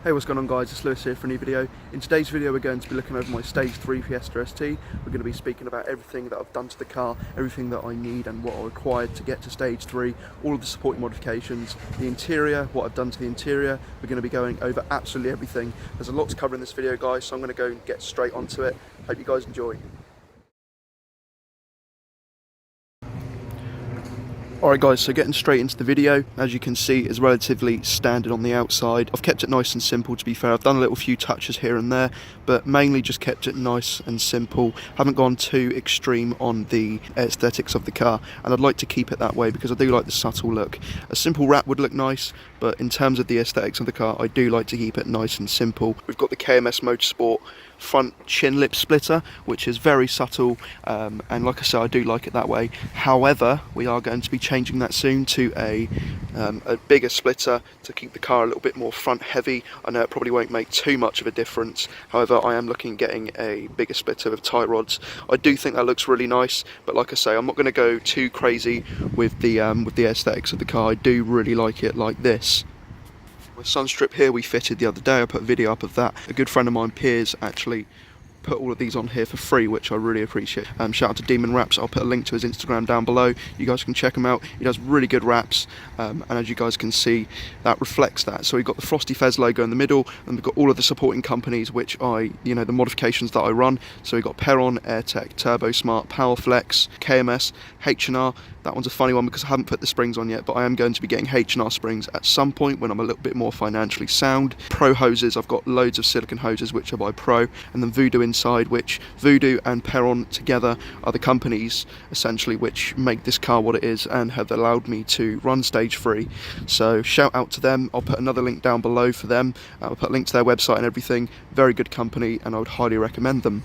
Hey, what's going on guys, it's Lewis here for a new video. In today's video we're going to be looking over my Stage 3 Fiesta ST. We're going to be speaking about everything that I've done to the car, everything that I need and what I required to get to Stage 3, all of the supporting modifications, the interior, what I've done to the interior. We're going to be going over absolutely everything. There's a lot to cover in this video guys, so I'm going to go and get straight onto it. Hope you guys enjoy. Alright guys, so getting straight into the video, as you can see is relatively standard on the outside. I've kept it nice and simple, to be fair. I've done a little few touches here and there, but mainly just kept it nice and simple. Haven't gone too extreme on the aesthetics of the car, and I'd like to keep it that way because I do like the subtle look. A simple wrap would look nice, but in terms of the aesthetics of the car, I do like to keep it nice and simple. We've got the KMS Motorsport front chin lip splitter, which is very subtle, and like I said, I do like it that way. However, we are going to be changing that soon to a bigger splitter to keep the car a little bit more front heavy. I know it probably won't make too much of a difference, however I am looking at getting a bigger splitter with tie rods. I do think that looks really nice, but like I say, I'm not going to go too crazy with the aesthetics of the car. I do really like it like this. The sun strip here we fitted the other day. I put a video up of that. A good friend of mine, Piers, actually put all of these on here for free, which I really appreciate. Shout out to Demon Wraps. I'll put a link to his Instagram down below. You guys can check him out. He does really good wraps, and as you guys can see, that reflects that. So we've got the Frosty Fez logo in the middle, and we've got all of the supporting companies, which the modifications that I run. So we've got Perron, AirTech, Turbo Smart, Powerflex, KMS, H&R. That one's a funny one because I haven't put the springs on yet, but I am going to be getting H&R springs at some point when I'm a little bit more financially sound. Pro hoses, I've got loads of silicone hoses which are by Pro, and then Voodoo inside, which Voodoo and Perron together are the companies essentially which make this car what it is and have allowed me to run Stage 3. So shout out to them. I'll put another link down below for them. I'll put a link to their website and everything. Very good company, and I would highly recommend them.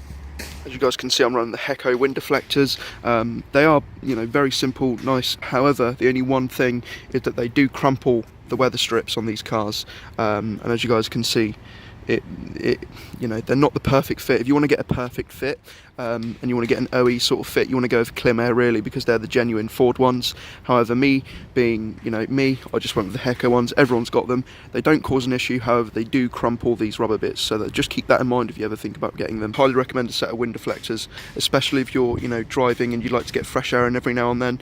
As you guys can see, I'm running the Hecko wind deflectors. They are, very simple, nice. However, the only one thing is that they do crumple the weather strips on these cars. And as you guys can see, they're not the perfect fit. If you want to get a perfect fit, and you want to get an OE sort of fit, you want to go with Klim Air really, because they're the genuine Ford ones. However, me being, me, I just went with the Hecko ones. Everyone's got them. They don't cause an issue, however, they do crumple these rubber bits, so that just keep that in mind if you ever think about getting them. Highly recommend a set of wind deflectors, especially if you're, driving and you'd like to get fresh air in every now and then.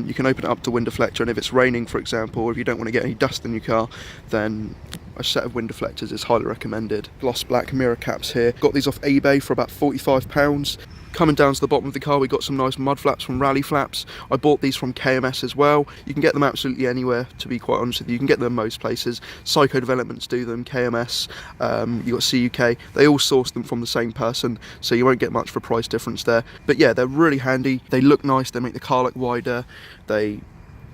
You can open it up to wind deflector, and if it's raining, for example, or if you don't want to get any dust in your car, then a set of wind deflectors is highly recommended. Gloss black mirror caps here. Got these off eBay for about £45. Coming down to the bottom of the car, we got some nice mud flaps from Rally Flaps. I bought these from KMS as well. You can get them absolutely anywhere, to be quite honest with you. You can get them in most places. Psycho Developments do them, KMS, you got CUK. They all source them from the same person, so you won't get much for price difference there. But yeah, they're really handy. They look nice, they make the car look wider. They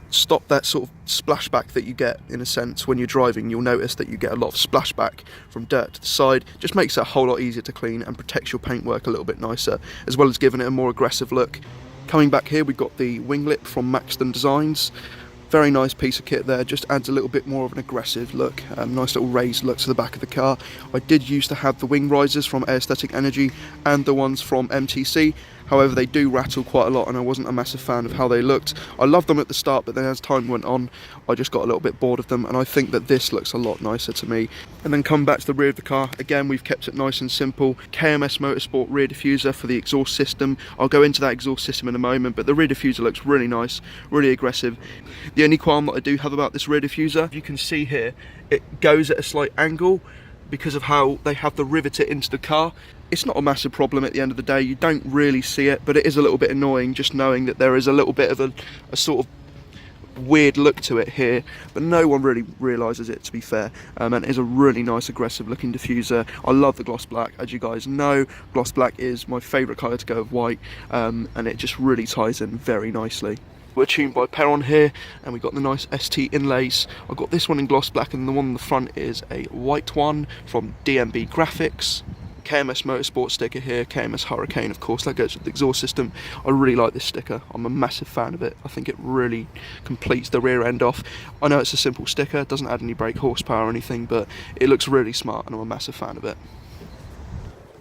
stop that sort of splashback that you get, in a sense, when you're driving. You'll notice that you get a lot of splashback from dirt to the side. Just makes it a whole lot easier to clean and protects your paintwork a little bit nicer, as well as giving it a more aggressive look. Coming back here, we've got the wing lip from Maxton Designs. Very nice piece of kit there, just adds a little bit more of an aggressive look. Nice little raised look to the back of the car. I did used to have the wing risers from Aesthetic Energy and the ones from MTC. However, they do rattle quite a lot, and I wasn't a massive fan of how they looked. I loved them at the start, but then as time went on, I just got a little bit bored of them, and I think that this looks a lot nicer to me. And then come back to the rear of the car. Again, we've kept it nice and simple. KMS Motorsport rear diffuser for the exhaust system. I'll go into that exhaust system in a moment, but the rear diffuser looks really nice, really aggressive. The only qualm that I do have about this rear diffuser, you can see here, it goes at a slight angle because of how they have the riveter into the car. It's not a massive problem at the end of the day. You don't really see it, but it is a little bit annoying just knowing that there is a little bit of a sort of weird look to it here, but no one really realises it, to be fair. And it is a really nice aggressive looking diffuser. I love the gloss black. As you guys know, gloss black is my favourite colour to go with white, and it just really ties in very nicely. We're tuned by Perron here, and we've got the nice ST inlays. I've got this one in gloss black, and the one on the front is a white one from DMB Graphics. KMS Motorsport sticker here, KMS Hurricane, of course, that goes with the exhaust system. I really like this sticker. I'm a massive fan of it. I think it really completes the rear end off. I know it's a simple sticker, it doesn't add any brake horsepower or anything, but it looks really smart, and I'm a massive fan of it.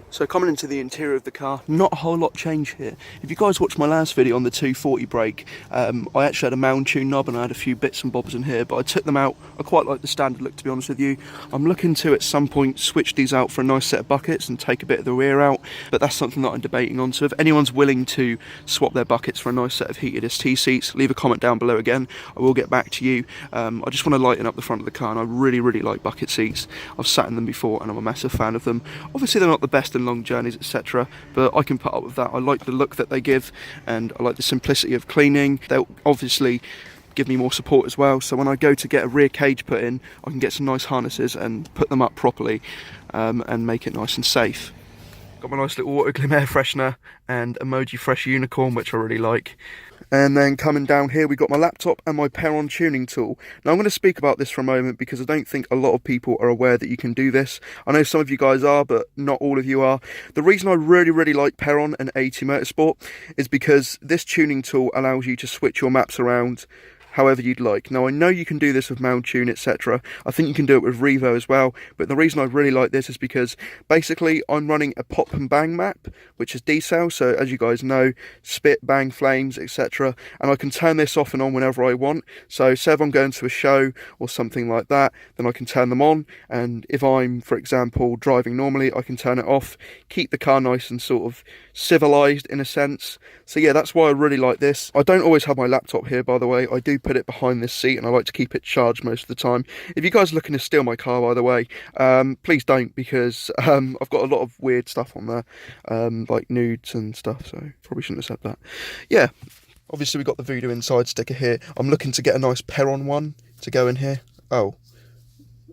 So coming into the interior of the car, not a whole lot change here. If you guys watched my last video on the 240 brake, I actually had a mound tune knob and I had a few bits and bobs in here, but I took them out. I quite like the standard look, to be honest with you. I'm looking to at some point switch these out for a nice set of buckets and take a bit of the rear out, but that's something that I'm debating on. So if anyone's willing to swap their buckets for a nice set of heated ST seats, leave a comment down below again. I will get back to you. I just want to lighten up the front of the car, and I really like bucket seats. I've sat in them before and I'm a massive fan of them. Obviously they're not the best in long journeys, etc., but I can put up with that. I like the look that they give and I like the simplicity of cleaning. They'll obviously give me more support as well, so when I go to get a rear cage put in, I can get some nice harnesses and put them up properly and make it nice and safe. Got my nice little Autoglim air freshener and Emoji Fresh Unicorn, which I really like. And then coming down here, we've got my laptop and my Perron tuning tool. Now I'm going to speak about this for a moment because I don't think a lot of people are aware that you can do this. I know some of you guys are, but not all of you are. The reason I really like Perron and AT Motorsport is because this tuning tool allows you to switch your maps around however you'd like. Now I know you can do this with Mound Tune, etc. I think you can do it with Revo as well, but the reason I really like this is because basically I'm running a pop and bang map, which is decel, so as you guys know, spit, bang, flames, etc. And I can turn this off and on whenever I want. So say if I'm going to a show or something like that, then I can turn them on, and if I'm, for example, driving normally, I can turn it off, keep the car nice and sort of civilized in a sense. So yeah, that's why I really like this. I don't always have my laptop here, by the way. I do put it behind this seat and I like to keep it charged most of the time. If you guys are looking to steal my car, by the way, please don't, because I've got a lot of weird stuff on there, like nudes and stuff, so probably shouldn't have said that. Yeah, obviously we've got the Voodoo Inside sticker here. I'm looking to get a nice Perron one to go in here. Oh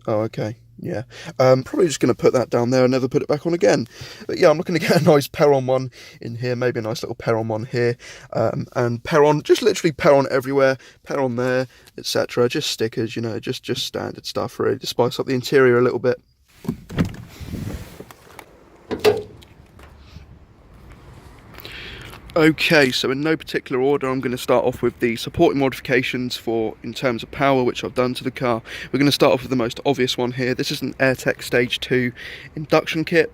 okay. Yeah, probably just going to put that down there and never put it back on again. But yeah, I'm looking to get a nice Perron one in here, maybe a nice little Perron one here, and Perron, just literally Perron everywhere, Perron there, etc. Just stickers, you know, just standard stuff really, to spice up the interior a little bit. Okay, so in no particular order, I'm going to start off with the supporting modifications for in terms of power, which I've done to the car. We're going to start off with the most obvious one here. This is an AirTech Stage 2 induction kit.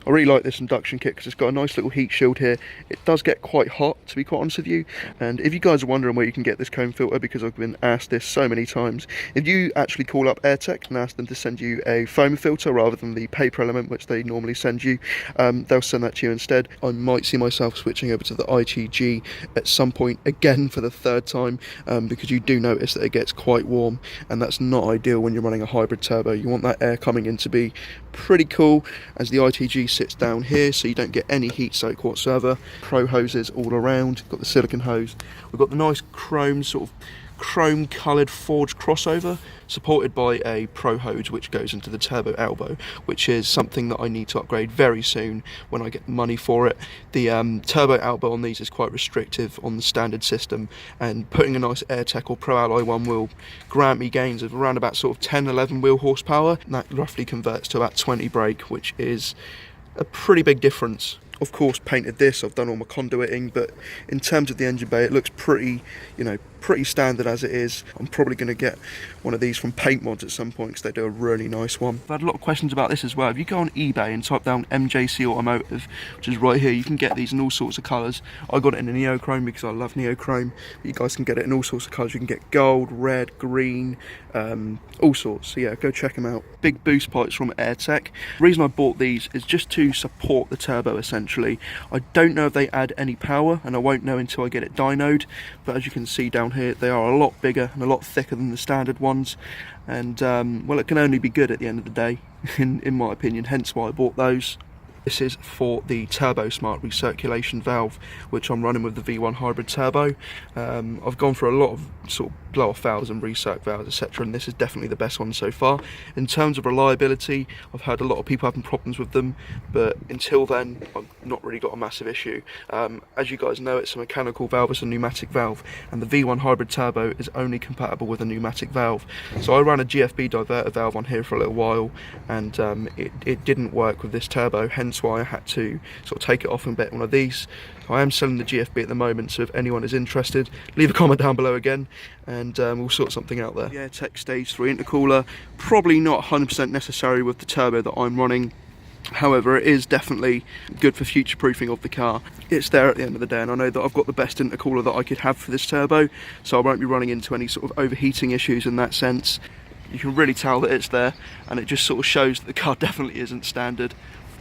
I really like this induction kit because it's got a nice little heat shield here. It does get quite hot, to be quite honest with you, and if you guys are wondering where you can get this comb filter, because I've been asked this so many times, if you actually call up AirTech and ask them to send you a foam filter rather than the paper element which they normally send you, they'll send that to you instead. I might see myself switching over to the ITG at some point again for the third time, because you do notice that it gets quite warm, and that's not ideal when you're running a hybrid turbo. You want that air coming in to be pretty cool, as the ITG sits down here so you don't get any heat soak whatsoever. Pro hoses all around, got the silicone hose, we've got the nice chrome sort of chrome coloured forged crossover supported by a pro hose which goes into the turbo elbow, which is something that I need to upgrade very soon when I get money for it. The turbo elbow on these is quite restrictive on the standard system, and putting a nice AirTech or Pro Alloy one will grant me gains of around about sort of 10-11 wheel horsepower, and that roughly converts to about 20 brake, which is a pretty big difference. Of course, painted this, I've done all my conduiting, but in terms of the engine bay, it looks pretty, you know, pretty standard as it is. I'm probably going to get one of these from Paint Mods at some point because they do a really nice one. I've had a lot of questions about this as well. If you go on eBay and type down MJC Automotive, which is right here, you can get these in all sorts of colours. I got it in a neochrome because I love neochrome, but you guys can get it in all sorts of colours. You can get gold, red, green, all sorts. So yeah, go check them out. Big boost pipes from AirTech. The reason I bought these is just to support the turbo essentially. I don't know if they add any power, and I won't know until I get it dynoed, but as you can see down here, they are a lot bigger and a lot thicker than the standard ones, and well, it can only be good at the end of the day in my opinion, hence why I bought those. This is for the Turbo Smart recirculation valve, which I'm running with the V1 hybrid turbo. I've gone for a lot of sort of blow off valves and recirc valves, etc., and this is definitely the best one so far. In terms of reliability, I've heard a lot of people having problems with them, but until then I've not really got a massive issue. As you guys know, it's a mechanical valve, it's a pneumatic valve, and the V1 hybrid turbo is only compatible with a pneumatic valve. So I ran a GFB diverter valve on here for a little while, and it didn't work with this turbo, hence why I had to sort of take it off and get one of these. I am selling the GFB at the moment, so if anyone is interested, leave a comment down below again, and we'll sort something out there. Yeah, Tech Stage 3 intercooler, probably not 100% necessary with the turbo that I'm running. However, it is definitely good for future proofing of the car. It's there at the end of the day, and I know that I've got the best intercooler that I could have for this turbo, so I won't be running into any sort of overheating issues in that sense. You can really tell that it's there, and it just sort of shows that the car definitely isn't standard.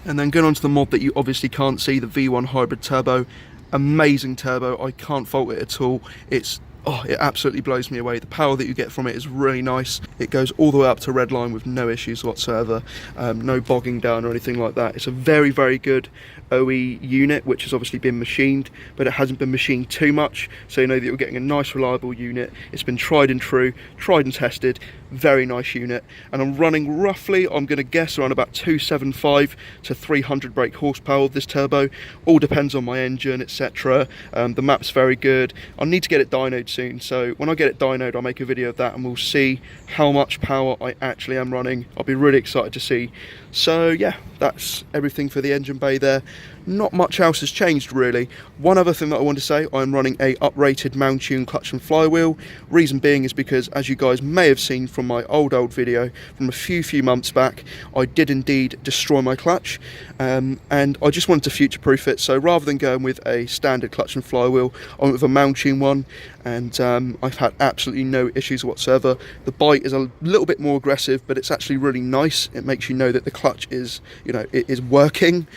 And then going on to the mod that you obviously can't see, the V1 hybrid turbo. Amazing turbo, I can't fault it at all. It absolutely blows me away. The power that you get from it is really nice. It goes all the way up to red line with no issues whatsoever, no bogging down or anything like that. It's a very, very good OE unit, which has obviously been machined, but it hasn't been machined too much, so you know that you're getting a nice reliable unit. It's been tried and true, tried and tested, very nice unit, and I'm running roughly, I'm going to guess, around about 275 to 300 brake horsepower with this turbo. All depends on my engine, etc. The map's very good. I need to get it dynoed soon, so when I get it dynoed I'll make a video of that and we'll see how much power I actually am running. I'll be really excited to see. So yeah, that's everything for the engine bay there. Not much else has changed really. One other thing that I want to say, I'm running a uprated Mountune clutch and flywheel. Reason being is because, as you guys may have seen from my old video from a few months back, I did indeed destroy my clutch, and I just wanted to future proof it. So rather than going with a standard clutch and flywheel, I went with a Mountune one, and I've had absolutely no issues whatsoever. The bite is a little bit more aggressive, but it's actually really nice. It makes you know that the clutch is, you know, it is working.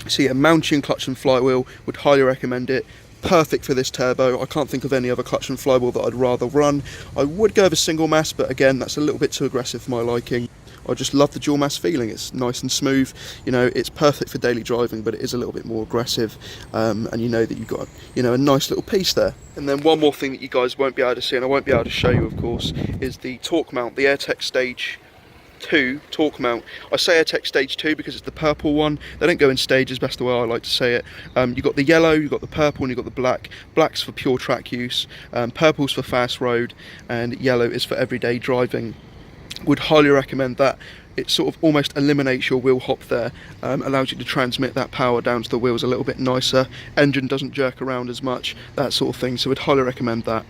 So yeah, Mountune clutch and flywheel, would highly recommend it. Perfect for this turbo. I can't think of any other clutch and flywheel that I'd rather run. I would go with a single mass, but again, that's a little bit too aggressive for my liking. I just love the dual mass feeling. It's nice and smooth. You know, it's perfect for daily driving, but it is a little bit more aggressive. And you know that you've got, you know, a nice little piece there. And then one more thing that you guys won't be able to see, and I won't be able to show you, of course, is the torque mount, the AirTech Stage 2 torque mount. I say AirTech Stage 2 because it's the purple one. They don't go in stages, that's the way I like to say it. You've got the yellow, you've got the purple, and you've got the black. Black's for pure track use, purple's for fast road, and yellow is for everyday driving. Would highly recommend that. It sort of almost eliminates your wheel hop there, allows you to transmit that power down to the wheels a little bit nicer. Engine doesn't jerk around as much, that sort of thing, so I'd highly recommend that.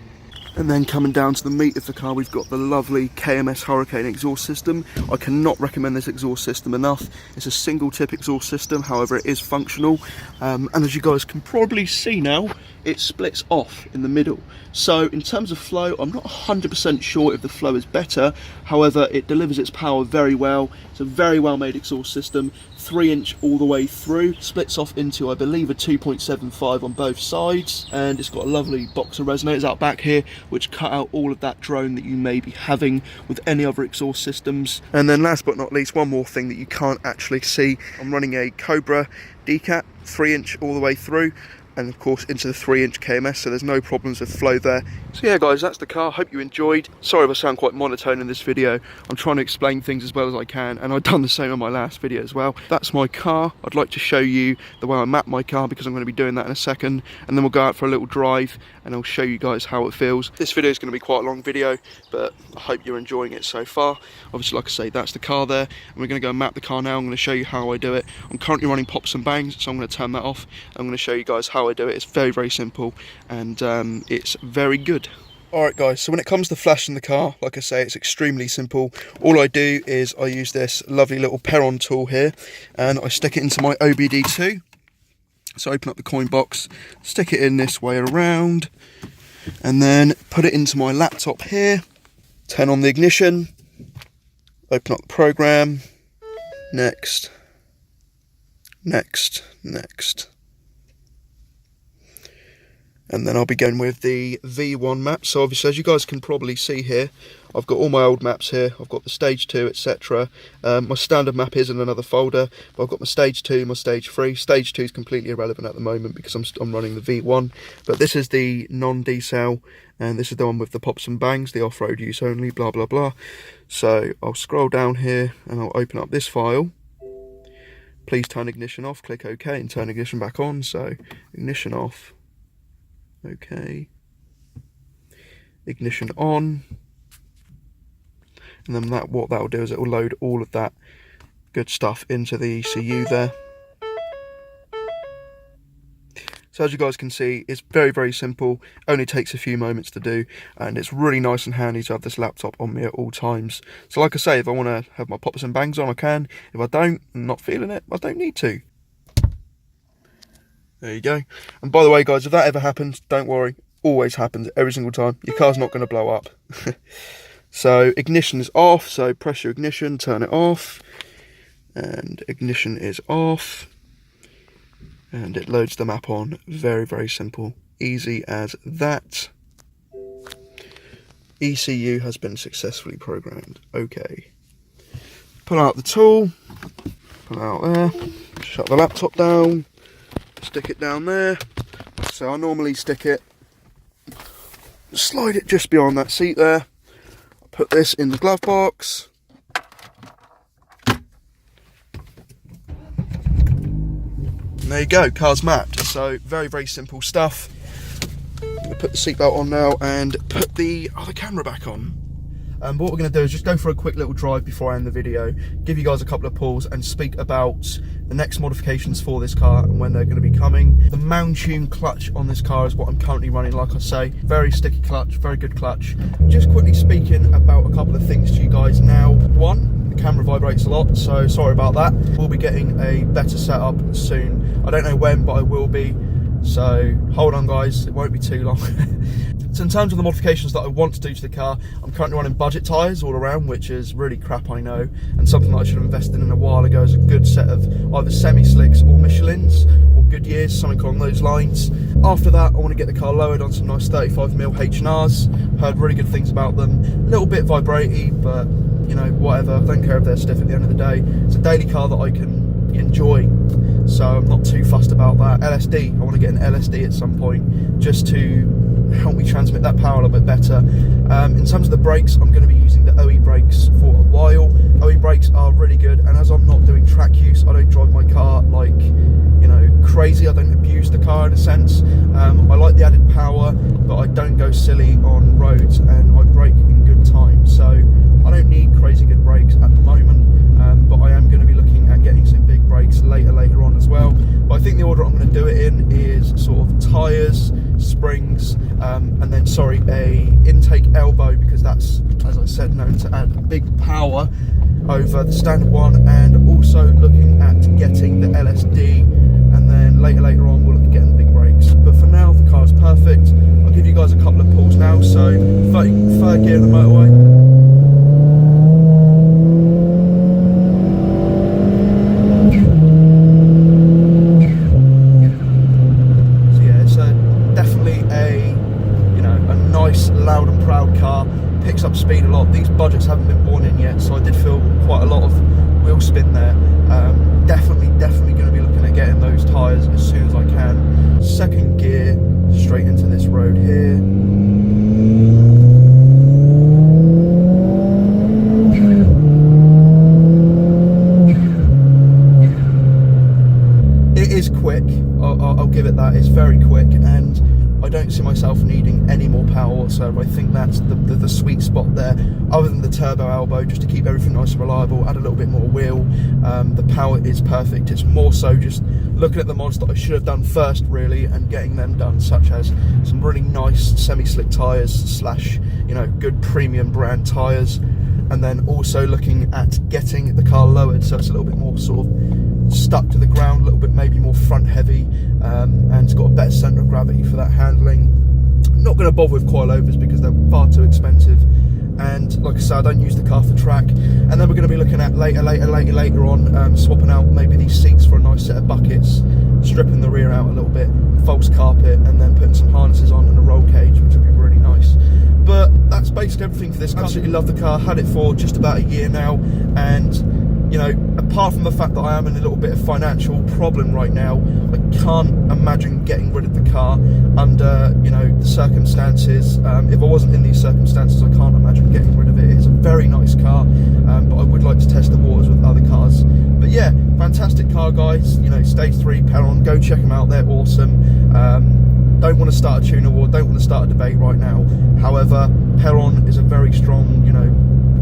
And then coming down to the meat of the car, we've got the lovely KMS Hurricane exhaust system. I cannot recommend this exhaust system enough. It's a single tip exhaust system, however it is functional. And as you guys can probably see now, it splits off in the middle. So in terms of flow, I'm not 100% sure if the flow is better. However, it delivers its power very well. It's a very well made exhaust system, 3-inch all the way through. Splits off into, I believe, a 2.75 on both sides. And it's got a lovely box of resonators out back here, which cut out all of that drone that you may be having with any other exhaust systems. And then last but not least, one more thing that you can't actually see. I'm running a Cobra Decat, 3-inch all the way through, and of course into the 3-inch KMS, so there's no problems with flow there. So yeah guys, that's the car. Hope you enjoyed. Sorry if I sound quite monotone in this video. I'm trying to explain things as well as I can, and I've done the same on my last video as well. That's my car. I'd like to show you the way I map my car, because I'm going to be doing that in a second, and then we'll go out for a little drive and I'll show you guys how it feels. This video is going to be quite a long video, but I hope you're enjoying it so far. Obviously, like I say, that's the car there, and we're going to go and map the car now. I'm going to show you how I do it. I'm currently running pops and bangs, so I'm going to turn that off. I'm going to show you guys how I do it. It's very, very simple, and it's very good. Alright guys, so when it comes to flashing the car, like I say, it's extremely simple. All I do is I use this lovely little Perron tool here, and I stick it into my OBD2. So open up the coin box, stick it in this way around, and then put it into my laptop here, turn on the ignition, open up the program, next, next, next. And then I'll be going with the V1 map. So obviously, as you guys can probably see here, I've got all my old maps here. I've got the stage 2, etc. My standard map is in another folder, but I've got my stage 2, my stage 3. Stage 2 is completely irrelevant at the moment because I'm running the V1. But this is the non-decel, and this is the one with the pops and bangs, the off-road use only, blah, blah, blah. So I'll scroll down here and I'll open up this file. Please turn ignition off, click OK, and turn ignition back on. So ignition off. Okay, ignition on, and then what that will do is it will load all of that good stuff into the ECU there. So as you guys can see, it's very simple, only takes a few moments to do, and it's really nice and handy to have this laptop on me at all times. So like I say, if I want to have my poppers and bangs on, I can. If I don't, I'm not feeling it, I don't need to. There you go. And by the way guys, if that ever happens, don't worry, always happens every single time. Your car's not going to blow up. So ignition is off, so press your ignition, turn it off, and ignition is off. And it loads the map on. Very simple. Easy as that. ECU has been successfully programmed. Okay. Pull out the tool. Pull it out there. Shut the laptop down. Stick it down there. So I normally stick it. Slide it just beyond that seat there. Put this in the glove box. And there you go, car's mapped. So very simple stuff. I'm going to put the seatbelt on now and put the other camera back on. But what we're going to do is just go for a quick little drive before I end the video, give you guys a couple of pulls and speak about the next modifications for this car and when they're going to be coming. The Mountune clutch on this car is what I'm currently running, like I say. Very sticky clutch, very good clutch. Just quickly speaking about a couple of things to you guys now. One, the camera vibrates a lot, so sorry about that. We'll be getting a better setup soon. I don't know when, but I will be. So hold on guys, it won't be too long. So in terms of the modifications that I want to do to the car, I'm currently running budget tyres all around, which is really crap, I know, and something that I should have invested in a while ago is a good set of either semi-slicks or Michelins or Goodyears, something along those lines. After that, I want to get the car lowered on some nice 35mm H&Rs. Heard really good things about them. A little bit vibratey, but you know, whatever. I don't care if they're stiff at the end of the day. It's a daily car that I can enjoy, so I'm not too fussed about that. LSD, I want to get an LSD at some point just to help me transmit that power a little bit better. In terms of the brakes, I'm going to be using the OE brakes for a while. OE brakes are really good, and as I'm not doing track use, I don't drive my car like, you know, crazy. I don't abuse the car in a sense. I like the added power, but I don't go silly on roads, and I brake in good time, so I don't need crazy good brakes at the moment. But I am going to be looking at getting some big brakes later on as well. But I think the order I'm going to do it in is sort of tyres, springs, and then a intake elbow, because that's, as I said, known to add big power over the standard one, and also looking at getting the LSD, and then later on we'll look at getting the big brakes. But for now, the car is perfect. I'll give you guys a couple of pulls now. So third gear in the motorway. Loud and proud car, picks up speed a lot. These budgets haven't been born in yet, so I did feel quite a lot of wheel spin there. Definitely going to be looking at getting those tyres as soon as I can. Second gear, straight into this road here. It is quick, I'll give it that. It's very quick, and I don't see myself needing any more power whatsoever. I think that's the sweet spot there, other than the turbo elbow, just to keep everything nice and reliable, add a little bit more wheel. The power is perfect. It's more so just looking at the mods that I should have done first, really, and getting them done, such as some really nice semi-slick tyres / you know, good premium brand tyres, and then also looking at getting the car lowered so it's a little bit more sort of stuck to the ground, a little bit maybe more front heavy, and it's got a better centre of gravity for that handling. I'm not going to bother with coilovers because they're far too expensive, and like I said, I don't use the car for track. And then we're going to be looking at later on swapping out maybe these seats for a nice set of buckets, stripping the rear out a little bit, false carpet, and then putting some harnesses on and a roll cage, which would be really nice. But that's basically everything for this car. Absolutely love the car, had it for just about a year now, and you know, apart from the fact that I am in a little bit of financial problem right now, I can't imagine getting rid of the car under, you know, the circumstances. If I wasn't in these circumstances, I can't imagine getting rid of it. It's a very nice car, but I would like to test the waters with other cars. But yeah, fantastic car, guys. You know, Stage 3, Perron, go check them out, they're awesome. Don't want to start a tuner war, don't want to start a debate right now. However, Perron is a very strong, you know,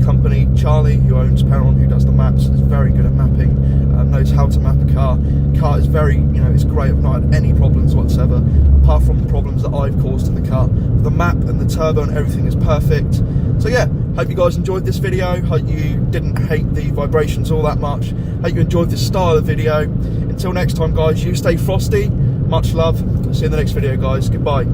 company. Charlie, who owns Perron, who does the maps, is very good at mapping, knows how to map a car. Car is very, you know, it's great. I've not had any problems whatsoever, apart from the problems that I've caused to the car. The map and the turbo and everything is perfect. So yeah, hope you guys enjoyed this video. Hope you didn't hate the vibrations all that much. Hope you enjoyed this style of video. Until next time, guys, you stay frosty. Much love. See you in the next video, guys. Goodbye.